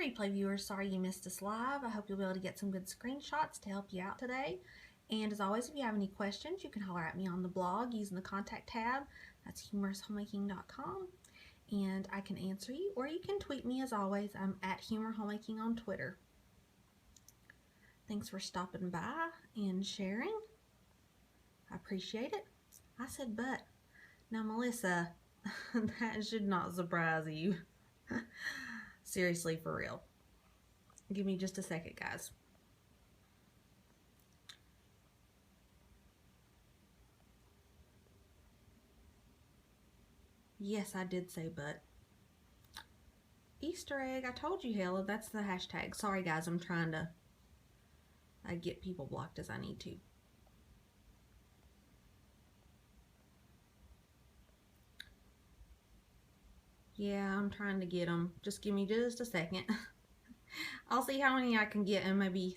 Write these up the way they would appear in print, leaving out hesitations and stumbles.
replay viewers, sorry you missed us live. I hope you'll be able to get some good screenshots to help you out today. And as always, if you have any questions, you can holler at me on the blog using the contact tab. That's humorhomemaking.com. And I can answer you, or you can tweet me as always. I'm at humorhomemaking on Twitter. Thanks for stopping by and sharing. I appreciate it. I said but. Now Melissa, that should not surprise you. Seriously, for real. Give me just a second, guys. Yes, I did say but. Easter egg, I told you, Hella, that's the hashtag. Sorry, guys, I'm trying to get people blocked as I need to. Yeah, I'm trying to get them. Just give me just a second. I'll see how many I can get, and maybe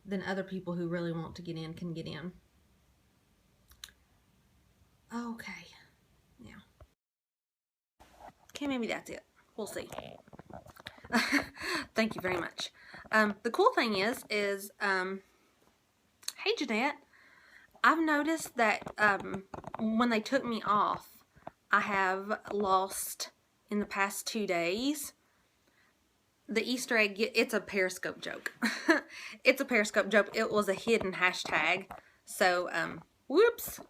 then other people who really want to get in can get in. Okay. Yeah. Okay, maybe that's it. We'll see. Thank you very much. The cool thing is, hey Jeanette, I've noticed that when they took me off, I have lost in the past 2 days. The Easter egg, it's a Periscope joke. It's a Periscope joke. It was a hidden hashtag. So, whoops.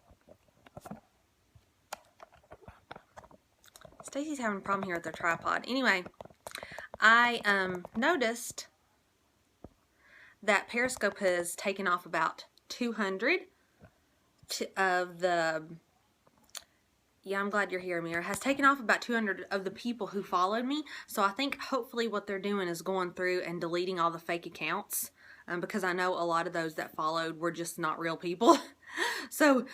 Stacy's having a problem here with their tripod. Anyway, I noticed that Periscope has taken off about 200 of the... Yeah, I'm glad you're here, Mira. Has taken off about 200 of the people who followed me. So I think hopefully what they're doing is going through and deleting all the fake accounts. Because I know a lot of those that followed were just not real people. So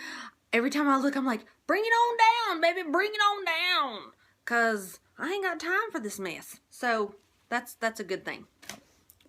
every time I look, I'm like, bring it on down, baby, bring it on down. Because I ain't got time for this mess. So that's a good thing.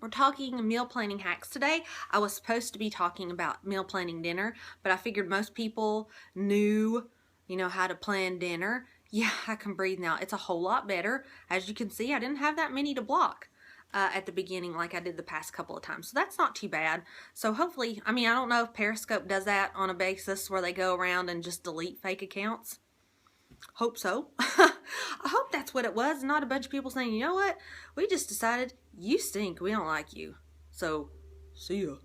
We're talking meal planning hacks today. I was supposed to be talking about meal planning dinner, but I figured most people knew, you know, how to plan dinner. Yeah, I can breathe now. It's a whole lot better. As you can see, I didn't have that many to block at the beginning like I did the past couple of times. So that's not too bad. So hopefully, I mean, I don't know if Periscope does that on a basis where they go around and just delete fake accounts. Hope so. I hope that's what it was. Not a bunch of people saying, you know what? We just decided you stink. We don't like you. So, see ya.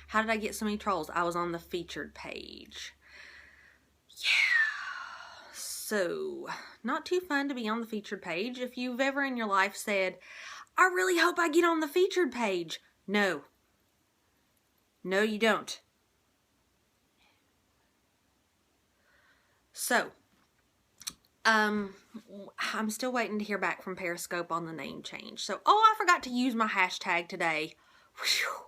How did I get so many trolls? I was on the featured page. Yeah, so not too fun to be on the featured page. If you've ever in your life said, I really hope I get on the featured page. No. No, you don't. So, I'm still waiting to hear back from Periscope on the name change. So, oh, I forgot to use my hashtag today. Whew.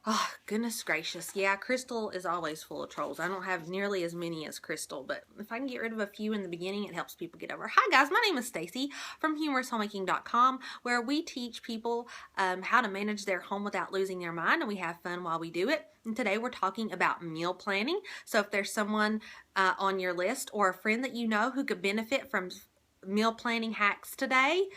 Oh, goodness gracious. Yeah, Crystal is always full of trolls. I don't have nearly as many as Crystal, but if I can get rid of a few in the beginning, it helps people get over. Hi guys, my name is Stacy from humorhomemaking.com, where we teach people how to manage their home without losing their mind, and we have fun while we do it. And today we're talking about meal planning. So if there's someone on your list or a friend that you know who could benefit from meal planning hacks today,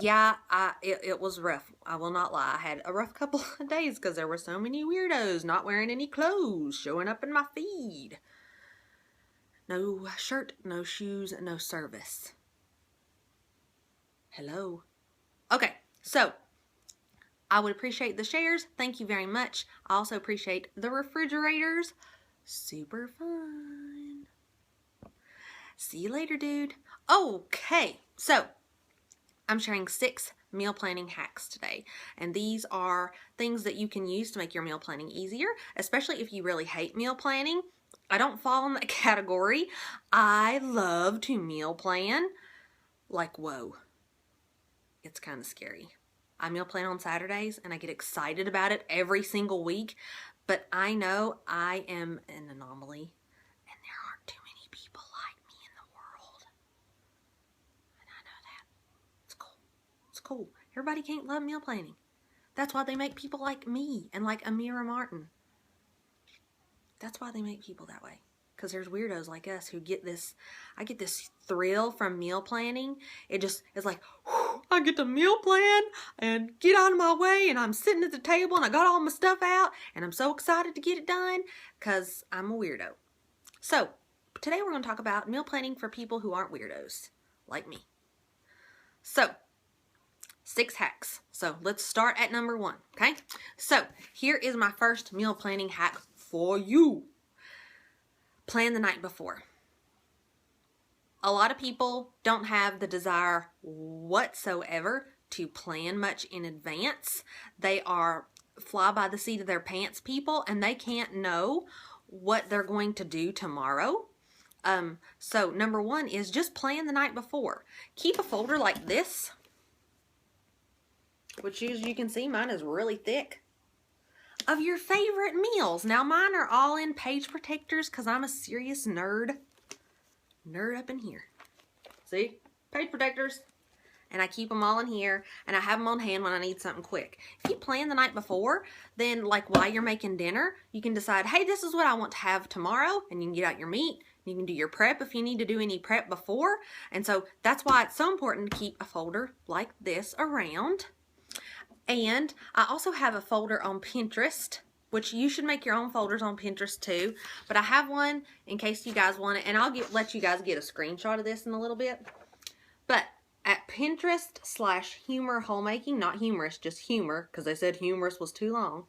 yeah, it was rough. I will not lie. I had a rough couple of days because there were so many weirdos not wearing any clothes showing up in my feed. No shirt, no shoes, no service. Hello. Okay, so I would appreciate the shares. Thank you very much. I also appreciate the refrigerators. Super fun. See you later, dude. Okay, so I'm sharing 6 meal planning hacks today, and these are things that you can use to make your meal planning easier, especially if you really hate meal planning. I don't fall in that category. I love to meal plan. Like, whoa. It's kind of scary. I meal plan on Saturdays, and I get excited about it every single week, but I know I am an anomaly, and there aren't too many people like me in the world. And I know that. It's cool. It's cool. Everybody can't love meal planning. That's why they make people like me and like Amira Martin. That's why they make people that way. because there's weirdos like us who get this, I get this thrill from meal planning. It's like, whew, I get to meal plan and get out of my way, and I'm sitting at the table and I got all my stuff out and I'm so excited to get it done because I'm a weirdo. So today we're going to talk about meal planning for people who aren't weirdos like me. So 6 hacks. So let's start at number 1, okay? So here is my first meal planning hack for you. Plan the night before. A lot of people don't have the desire whatsoever to plan much in advance. They are fly by the seat of their pants people, and they can't know what they're going to do tomorrow. So number 1 is just plan the night before. Keep a folder like this, which as you can see, mine is really thick, of your favorite meals. Now mine are all in page protectors because I'm a serious nerd. Nerd up in here. See? Page protectors. And I keep them all in here, and I have them on hand when I need something quick. If you plan the night before, then like while you're making dinner, you can decide, hey, this is what I want to have tomorrow, and you can get out your meat. You can do your prep if you need to do any prep before. And so that's why it's so important to keep a folder like this around. And I also have a folder on Pinterest, which you should make your own folders on Pinterest too. But I have one in case you guys want it, and I'll let you guys get a screenshot of this in a little bit. But at Pinterest/humorhomemaking, not humorous, just humor, because they said humorous was too long,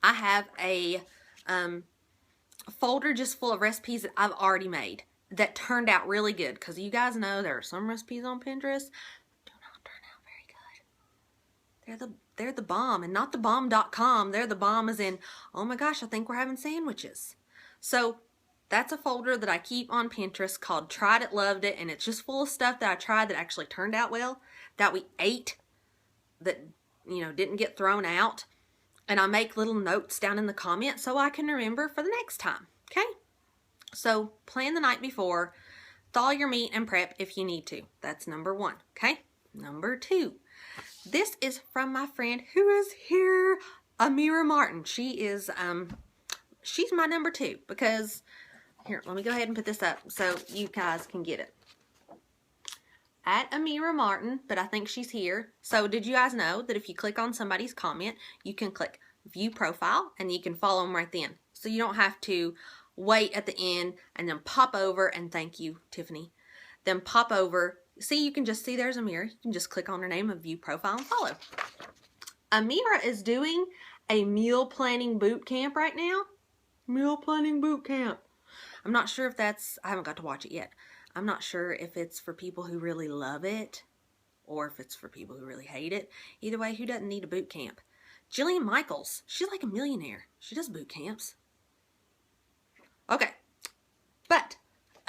I have a folder just full of recipes that I've already made that turned out really good. Because you guys know there are some recipes on Pinterest that do not turn out very good. They're the bomb, and not the bomb.com. They're the bomb as in, oh my gosh, I think we're having sandwiches. So that's a folder that I keep on Pinterest called Tried It, Loved It, and it's just full of stuff that I tried that actually turned out well, that we ate, that, you know, didn't get thrown out. And I make little notes down in the comments so I can remember for the next time, okay? So plan the night before, thaw your meat and prep if you need to. That's number 1, okay? Number 2. This is from my friend who is here, Amira Martin. She is, she's my number 2 because, here, let me go ahead and put this up so you guys can get it. At Amira Martin, but I think she's here. So did you guys know that if you click on somebody's comment, you can click view profile and you can follow them right then. So you don't have to wait at the end and then pop over and thank you, Tiffany. Then pop over. See, you can just see there's Amira. You can just click on her name and view profile and follow. Amira is doing a meal planning boot camp right now. Meal planning boot camp. I'm not sure if that's, I haven't got to watch it yet. I'm not sure if it's for people who really love it or if it's for people who really hate it. Either way, who doesn't need a boot camp? Jillian Michaels, she's like a millionaire. She does boot camps. Okay, but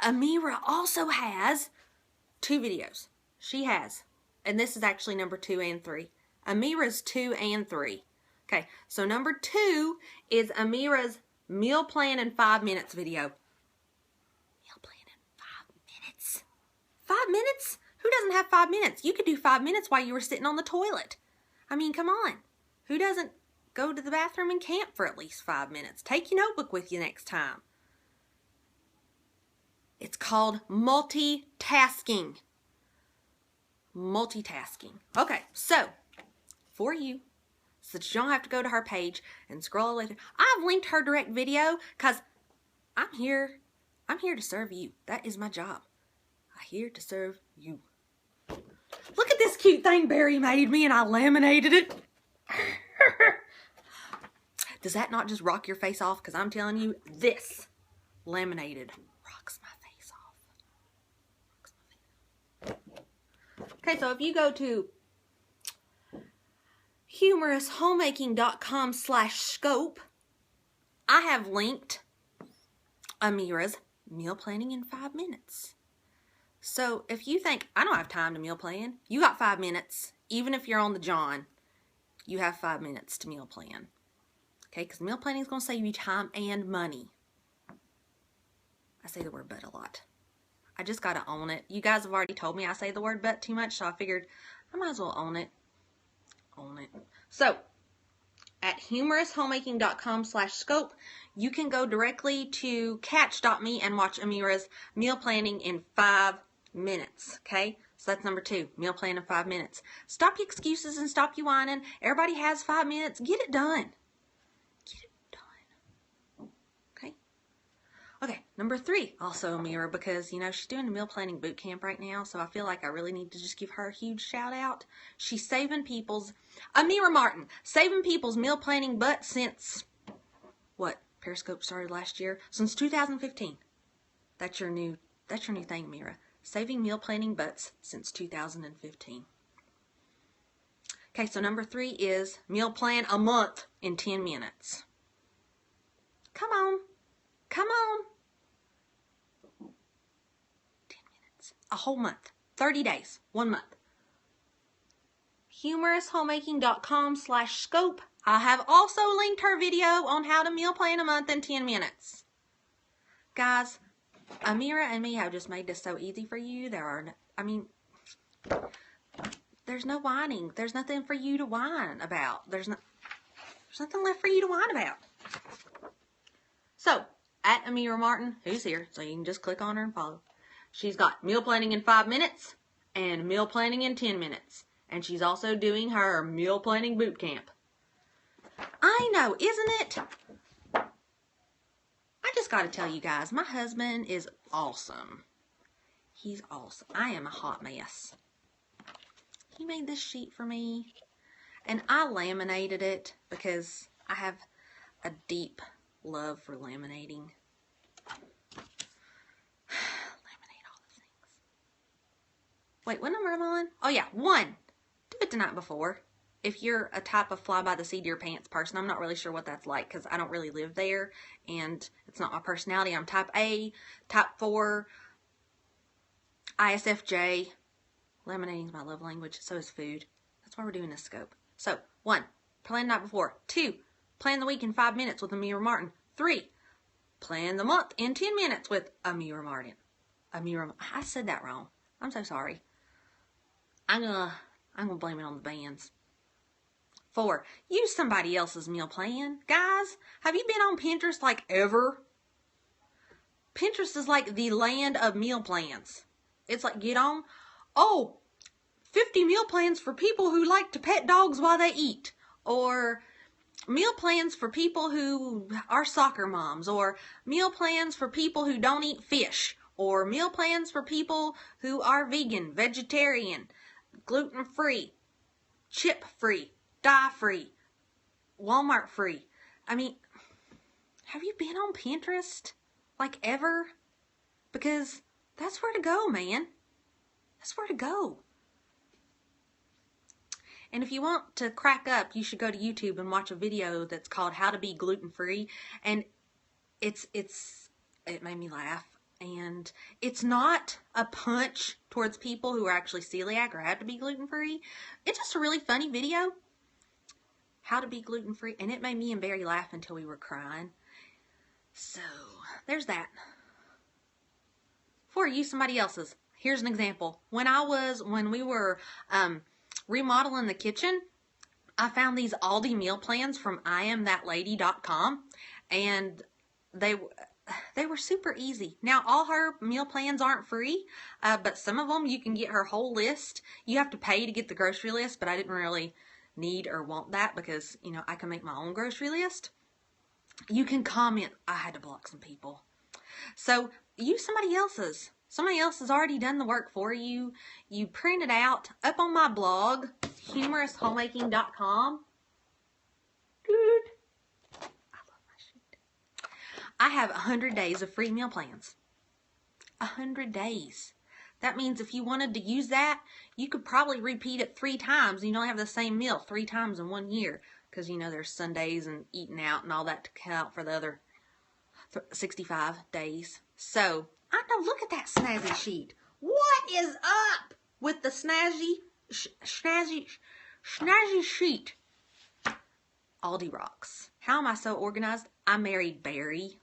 Amira also has 2 videos. She has, and this is actually number 2 and 3. Amira's 2 and 3. Okay, so number 2 is Amira's meal plan in 5 minutes video. Meal plan in 5 minutes? 5 minutes? Who doesn't have 5 minutes? You could do 5 minutes while you were sitting on the toilet. I mean, come on. Who doesn't go to the bathroom and camp for at least 5 minutes? Take your notebook with you next time. It's called multitasking. Multitasking. Okay, so for you, so that you don't have to go to her page and scroll later, I've linked her direct video because I'm here to serve you. That is my job. I'm here to serve you. Look at this cute thing Barry made me and I laminated it. Does that not just rock your face off? Because I'm telling you, this laminated rocks my face off. Okay, so if you go to humorhomemaking.com/scope, I have linked Amira's meal planning in 5 minutes. So if you think, I don't have time to meal plan, you got 5 minutes. Even if you're on the John, you have 5 minutes to meal plan. Okay, because meal planning is going to save you time and money. I say the word but a lot. I just got to own it. You guys have already told me I say the word but too much, so I figured I might as well own it. Own it. So, at humorhomemaking.com/scope. You can go directly to catch.me and watch Amira's meal planning in 5 minutes. Okay? So that's number 2, meal plan in 5 minutes. Stop your excuses and stop you whining. Everybody has 5 minutes. Get it done. Get it done. Okay? Okay, number 3, also Amira, because, you know, she's doing a meal planning boot camp right now, so I feel like I really need to just give her a huge shout out. She's saving people's, Amira Martin, saving people's meal planning butt since, what, Periscope started last year? Since 2015. That's your new thing, Amira. Saving meal planning butts since 2015. Okay, so number 3 is meal plan a month in 10 minutes. Come on. Come on. 10 minutes. A whole month. 30 days. 1 month. humorhomemaking.com/scope. I have also linked her video on how to meal plan a month in 10 minutes. Guys, Amira and me have just made this so easy for you. There's no whining. There's nothing for you to whine about. There's nothing left for you to whine about. So, at Amira Martin, who's here, so you can just click on her and follow. She's got meal planning in 5 minutes and meal planning in 10 minutes. And she's also doing her meal planning boot camp. I know, isn't it? I just got to tell you guys, my husband is awesome. He's awesome. I am a hot mess. He made this sheet for me, and I laminated it because I have a deep love for laminating. Laminate all the things. Wait, what number am I on? Oh yeah, 1. Do it the night before. If you're a type of fly by the seat of your pants person, I'm not really sure what that's like because I don't really live there and it's not my personality. I'm type A, type 4, ISFJ. Laminating is my love language, so is food. That's why we're doing this scope. So, 1, plan the night before. 2, plan the week in 5 minutes with Amira Martin. 3, plan the month in 10 minutes with Amira Martin. I said that wrong. I'm so sorry. I'm gonna blame it on the bands. 4, use somebody else's meal plan. Guys, have you been on Pinterest like ever? Pinterest is like the land of meal plans. It's like, get on, 50 meal plans for people who like to pet dogs while they eat. Or meal plans for people who are soccer moms. Or meal plans for people who don't eat fish. Or meal plans for people who are vegan, vegetarian, gluten-free, chip-free, dye-free, Walmart-free. I mean, have you been on Pinterest like ever? Because that's where to go, man. That's where to go. And if you want to crack up, you should go to YouTube and watch a video that's called How to Be Gluten-Free. And it made me laugh. And it's not a punch towards people who are actually celiac or have to be gluten-free. It's just a really funny video. How to be gluten-free. And it made me and Barry laugh until we were crying. So, there's that. Before I use somebody else's, here's an example. When we were remodeling the kitchen, I found these Aldi meal plans from IamThatLady.com, and they were super easy. Now, all her meal plans aren't free, but some of them you can get her whole list. You have to pay to get the grocery list, but I didn't really need or want that because, you know, I can make my own grocery list. You can comment. I had to block some people. So, use somebody else's. Somebody else has already done the work for you. You print it out up on my blog, humorhomemaking.com. I love my sheet. I have 100 days of free meal plans. 100 days. That means if you wanted to use that, you could probably repeat it 3 times. And you don't have the same meal 3 times in 1 year. Because, you know, there's Sundays and eating out and all that to count for the other 65 days. So, I know, look at that snazzy sheet. What is up with the snazzy sheet? Aldi rocks. How am I so organized? I married Barry.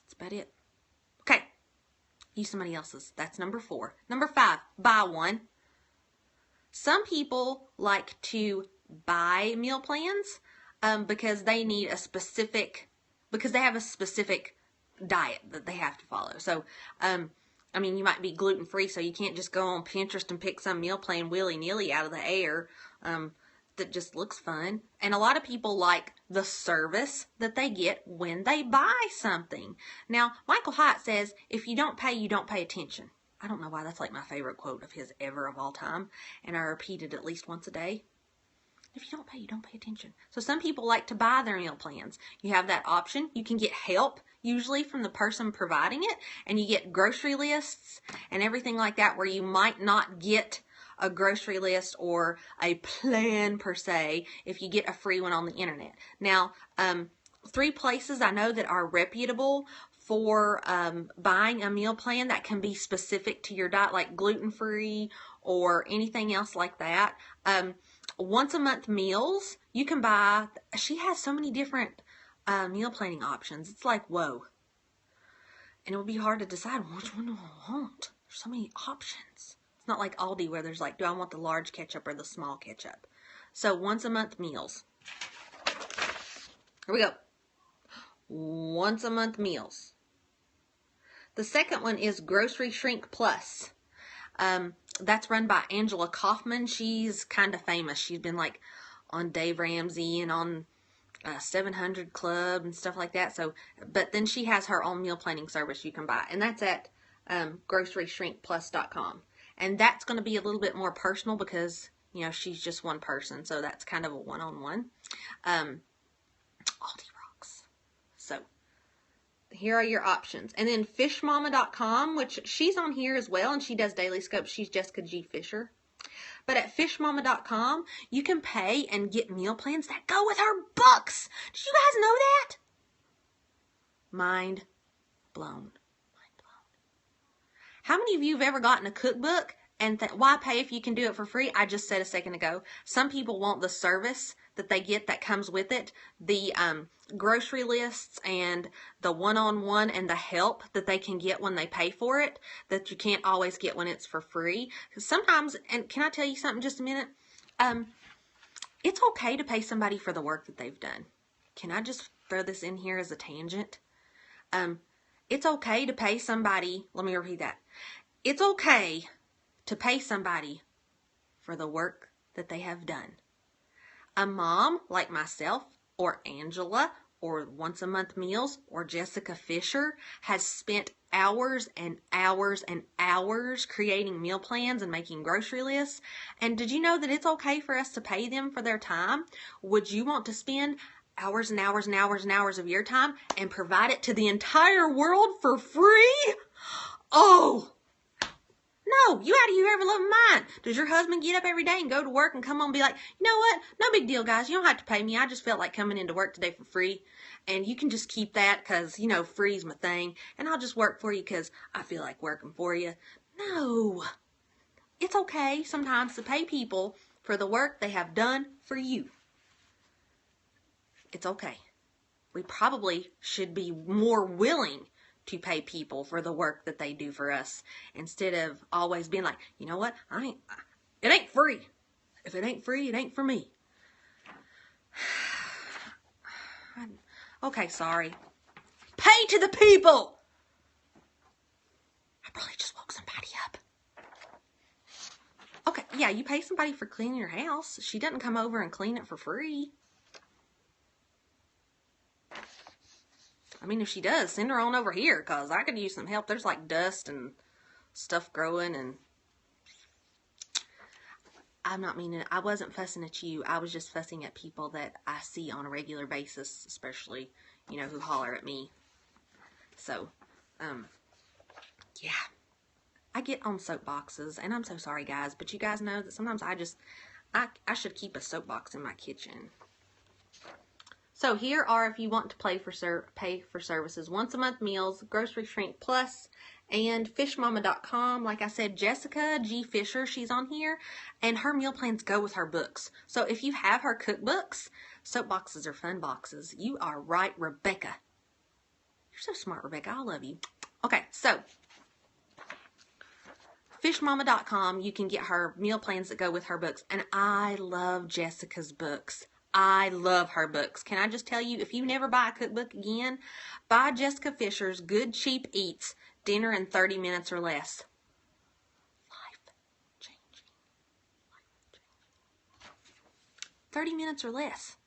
That's about it. Okay. Use somebody else's. That's number 4. Number 5, buy one. Some people like to buy meal plans because they need a specific, because they have a specific diet that they have to follow. So, I mean, you might be gluten-free, so you can't just go on Pinterest and pick some meal plan willy-nilly out of the air that just looks fun. And a lot of people like the service that they get when they buy something. Now, Michael Hyatt says, if you don't pay, you don't pay attention. I don't know why that's like my favorite quote of his ever of all time. And I repeat it at least once a day. If you don't pay, you don't pay attention. So some people like to buy their meal plans. You have that option. You can get help, usually from the person providing it. And you get grocery lists and everything like that where you might not get a grocery list or a plan per se if you get a free one on the internet. Now, 3 places I know that are reputable for buying a meal plan that can be specific to your diet, like gluten-free or anything else like that. Once a month meals, you can buy, she has so many different meal planning options. It's like, whoa. And it would be hard to decide which one do I want. There's so many options. It's not like Aldi where there's like, do I want the large ketchup or the small ketchup? So once a month meals. Here we go. Once a month meals. The second one is Grocery Shrink Plus. That's run by Angela Kaufman. She's kind of famous. She's been like on Dave Ramsey and on 700 Club and stuff like that. So, but then she has her own meal planning service you can buy. And that's at groceryshrinkplus.com. And that's going to be a little bit more personal because, you know, she's just one person. So that's kind of a one-on-one. Aldi rocks. So here are your options. And then fishmama.com, which she's on here as well, and she does daily scopes. She's Jessica G. Fisher. But at fishmama.com, you can pay and get meal plans that go with her books. Did you guys know that? Mind blown. How many of you have ever gotten a cookbook and why pay if you can do it for free? I just said a second ago. Some people want the service that they get that comes with it, the grocery lists and the one-on-one and the help that they can get when they pay for it that you can't always get when it's for free. Because sometimes, and can I tell you something just a minute? It's okay to pay somebody for the work that they've done. Can I just throw this in here as a tangent? It's okay to pay somebody, let me repeat that. It's okay to pay somebody for the work that they have done. A mom like myself or Angela or Once a Month Meals or Jessica Fisher has spent hours and hours and hours creating meal plans and making grocery lists. And did you know that it's okay for us to pay them for their time? Would you want to spend hours and hours and hours and hours of your time and provide it to the entire world for free? Oh, no, you out of your ever-loving mind. Does your husband get up every day and go to work and come home and be like, you know what? No big deal, guys. You don't have to pay me. I just felt like coming into work today for free. And you can just keep that because, you know, free's my thing. And I'll just work for you because I feel like working for you. No. It's okay sometimes to pay people for the work they have done for you. It's okay. We probably should be more willing to pay people for the work that they do for us instead of always being like, you know what, it ain't free. If it ain't free, it ain't for me. Okay, sorry. Pay to the people. I probably just woke somebody up. Okay, yeah, you pay somebody for cleaning your house. She doesn't come over and clean it for free. I mean, if she does, send her on over here because I could use some help. There's like dust and stuff growing and I'm not meaning it. I wasn't fussing at you. I was just fussing at people that I see on a regular basis, especially, you know, who holler at me. So, yeah. I get on soapboxes and I'm so sorry, guys, but you guys know that sometimes I should keep a soapbox in my kitchen. So here are, if you want to pay for services, Once a Month Meals, Grocery Shrink Plus, and fishmama.com. Like I said, Jessica G. Fisher, she's on here, and her meal plans go with her books. So if you have her cookbooks, soapboxes are fun boxes. You are right, Rebecca. You're so smart, Rebecca. I love you. Okay, so fishmama.com, you can get her meal plans that go with her books. And I love Jessica's books. I love her books. Can I just tell you, if you never buy a cookbook again, buy Jessica Fisher's Good Cheap Eats, Dinner in 30 Minutes or Less. Life changing. 30 minutes or less.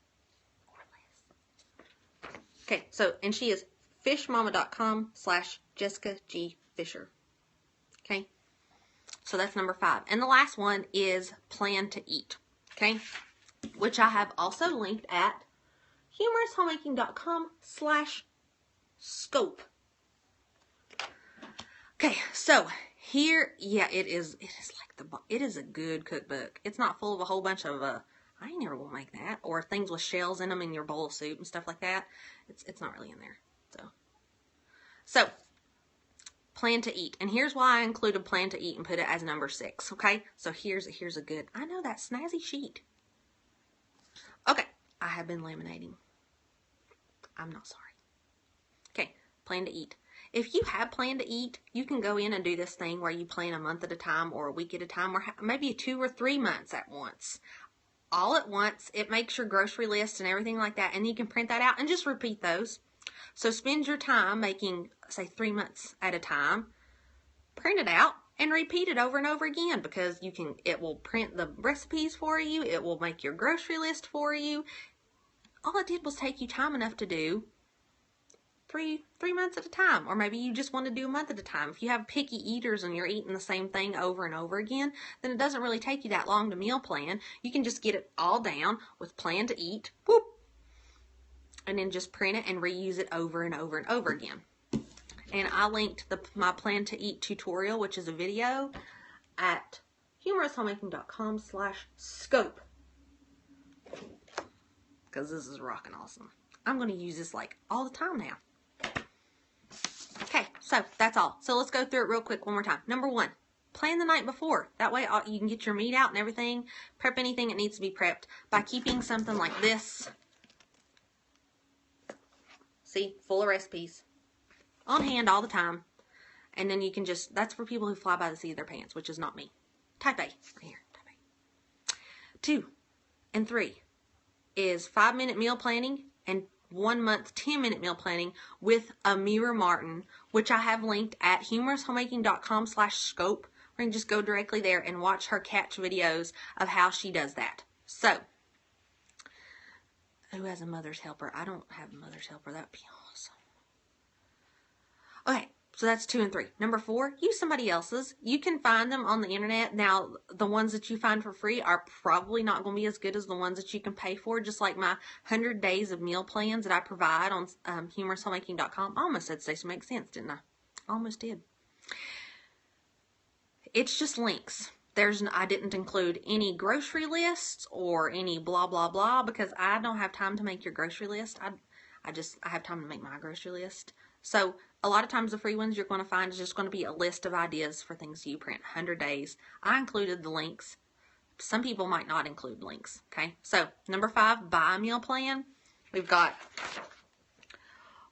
Okay, so, and she is fishmama.com/Jessica G. Fisher. Okay, so that's number 5. And the last one is Plan to Eat. Okay, which I have also linked at humorhomemaking.com/scope. Okay, so here, yeah, it is a good cookbook. It's not full of a whole bunch of I ain't never gonna make that, or things with shells in them in your bowl of soup and stuff like that. It's not really in there. So Plan to Eat, and here's why I included Plan to Eat and put it as number 6. Okay, so here's a good. I know that snazzy sheet. Okay, I have been laminating. I'm not sorry. Okay, Plan to Eat. If you have Plan to Eat, you can go in and do this thing where you plan a month at a time or a week at a time, or maybe 2 or 3 months at once. All at once. It makes your grocery list and everything like that, and you can print that out and just repeat those. So spend your time making, say, 3 months at a time, print it out, and repeat it over and over again, because it will print the recipes for you, it will make your grocery list for you. All it did was take you time enough to do 3 months at a time, or maybe you just want to do a month at a time. If you have picky eaters and you're eating the same thing over and over again, then it doesn't really take you that long to meal plan. You can just get it all down with Plan to Eat, whoop, and then just print it and reuse it over and over and over again. And I linked my Plan to Eat tutorial, which is a video, at humorhomemaking.com/scope, because this is rocking awesome. I'm going to use this like all the time now. Okay, so that's all. So let's go through it real quick one more time. Number 1, plan the night before. That way you can get your meat out and everything. Prep anything that needs to be prepped by keeping something like this. See, full of recipes on hand all the time. And then you can just, that's for people who fly by the seat of their pants, which is not me. Type A, right here, type A. 2 and 3 is 5-minute meal planning and 1 month 10-minute meal planning with Amira Martin, which I have linked at humorhomemaking.com/scope, where you can just go directly there and watch her catch videos of how she does that. So, who has a mother's helper? I don't have a mother's helper. That would be awesome. Okay, so that's 2 and 3. Number 4, use somebody else's. You can find them on the internet. Now, the ones that you find for free are probably not going to be as good as the ones that you can pay for, just like my 100 days of meal plans that I provide on humorhomemaking.com. I almost said Stacey Makes Sense, didn't I? Almost did. It's just links. I didn't include any grocery lists or any blah, blah, blah, because I don't have time to make your grocery list. I have time to make my grocery list. So a lot of times the free ones you're going to find is just going to be a list of ideas for things you print. 100 days. I included the links. Some people might not include links. Okay. So number 5, buy a meal plan. We've got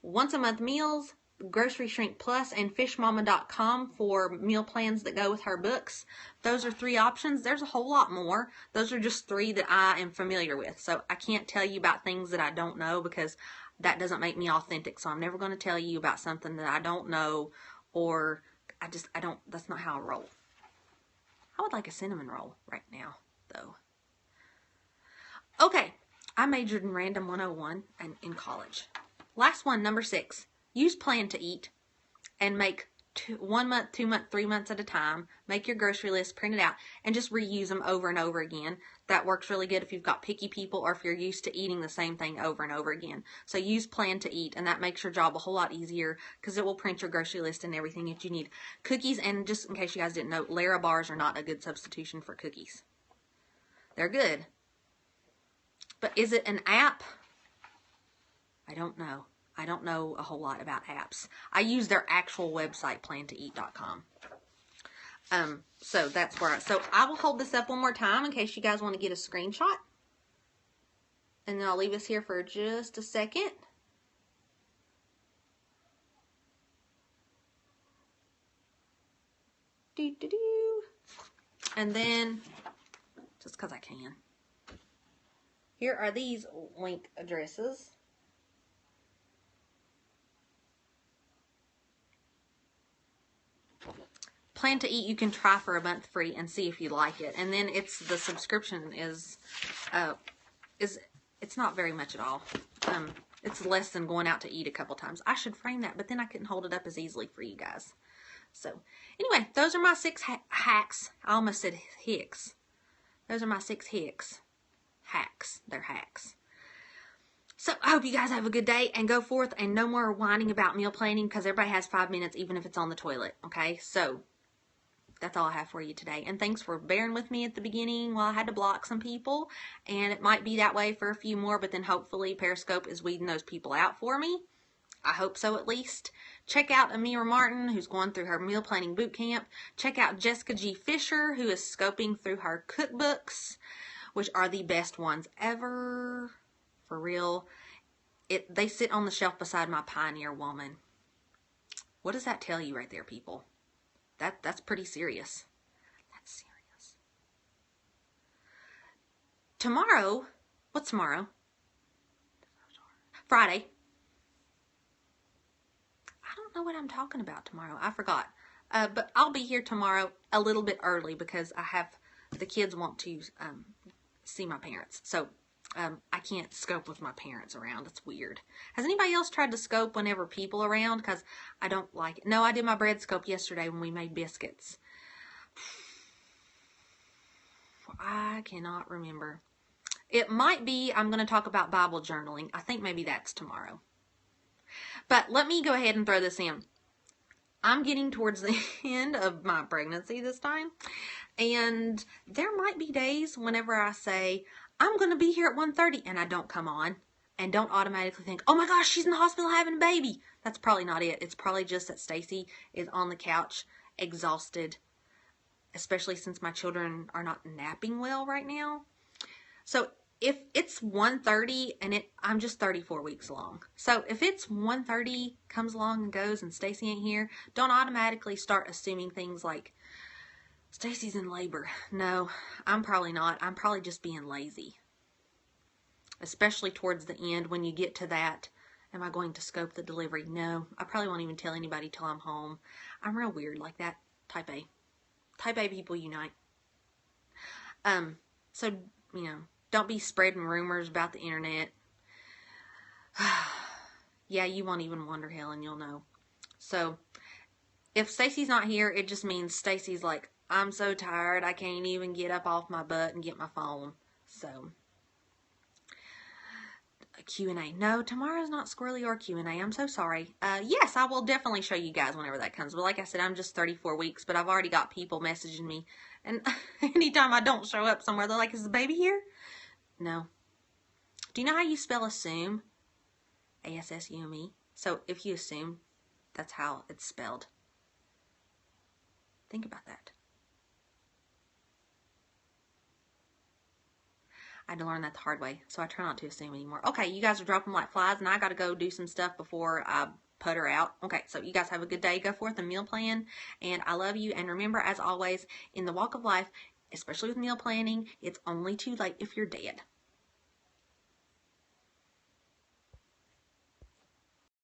once a month meals, Grocery Shrink Plus, and fishmama.com for meal plans that go with her books. Those are 3 options. There's a whole lot more. Those are just 3 that I am familiar with. So I can't tell you about things that I don't know, because that doesn't make me authentic. So I'm never going to tell you about something that I don't know, or I don't, that's not how I roll. I would like a cinnamon roll right now, though. Okay, I majored in Random 101 in college. Last one, number 6. Use Plan to Eat and make 1 month, 2 month, 3 months at a time. Make your grocery list, print it out, and just reuse them over and over again. That works really good if you've got picky people or if you're used to eating the same thing over and over again. So use Plan to Eat, and that makes your job a whole lot easier, because it will print your grocery list and everything that you need. Cookies, and just in case you guys didn't know, Lara bars are not a good substitution for cookies. They're good. But is it an app? I don't know. I don't know a whole lot about apps. I use their actual website, plantoeat.com. So that's where so I will hold this up one more time in case you guys want to get a screenshot. And then I'll leave us here for just a second. And then, just because I can, here are these link addresses. Plan to Eat you can try for a month free and see if you like it. And then it's the subscription is it's not very much at all. It's less than going out to eat a couple times. I should frame that, but then I couldn't hold it up as easily for you guys. So anyway, those are my 6 hacks. I almost said hicks. Those are my 6 hicks. Hacks. They're hacks. So I hope you guys have a good day and go forth and no more whining about meal planning, because everybody has 5 minutes even if it's on the toilet. Okay, so that's all I have for you today. And thanks for bearing with me at the beginning while I had to block some people. And it might be that way for a few more, but then hopefully Periscope is weeding those people out for me. I hope so, at least. Check out Amira Martin, who's going through her meal planning boot camp. Check out Jessica G. Fisher, who is scoping through her cookbooks, which are the best ones ever. For real. They sit on the shelf beside my Pioneer Woman. What does that tell you right there, people? That's pretty serious. That's serious. Tomorrow, what's tomorrow? Friday. I don't know what I'm talking about tomorrow. I forgot. But I'll be here tomorrow a little bit early because the kids want to see my parents. So I can't scope with my parents around. It's weird. Has anybody else tried to scope whenever people around? Because I don't like it. No, I did my bread scope yesterday when we made biscuits. I cannot remember. It might be I'm going to talk about Bible journaling. I think maybe that's tomorrow. But let me go ahead and throw this in. I'm getting towards the end of my pregnancy this time. And there might be days whenever I say, I'm going to be here at 1:30 and I don't come on. And don't automatically think, oh my gosh, she's in the hospital having a baby. That's probably not it. It's probably just that Stacy is on the couch, exhausted. Especially since my children are not napping well right now. So if it's 1:30 and I'm just 34 weeks along. So if it's 1:30, comes along and goes and Stacy ain't here, don't automatically start assuming things like, Stacy's in labor. No, I'm probably not. I'm probably just being lazy. Especially towards the end when you get to that, am I going to scope the delivery? No, I probably won't even tell anybody till I'm home. I'm real weird like that. Type A. Type A people unite. So, don't be spreading rumors about the internet. Yeah, you won't even wonder, Helen, you'll know. So, if Stacy's not here, it just means Stacy's like, I'm so tired, I can't even get up off my butt and get my phone. So, a Q&A. No, tomorrow's not squirrely or Q&A. I'm so sorry. Yes, I will definitely show you guys whenever that comes. But like I said, I'm just 34 weeks, but I've already got people messaging me. And anytime I don't show up somewhere, they're like, is the baby here? No. Do you know how you spell assume? A-S-S-U-M-E. So if you assume, that's how it's spelled. Think about that. I had to learn that the hard way, so I try not to assume anymore. Okay, you guys are dropping like flies, and I got to go do some stuff before I put her out. Okay, so you guys have a good day. Go forth and meal plan, and I love you. And remember, as always, in the walk of life, especially with meal planning, it's only too late if you're dead.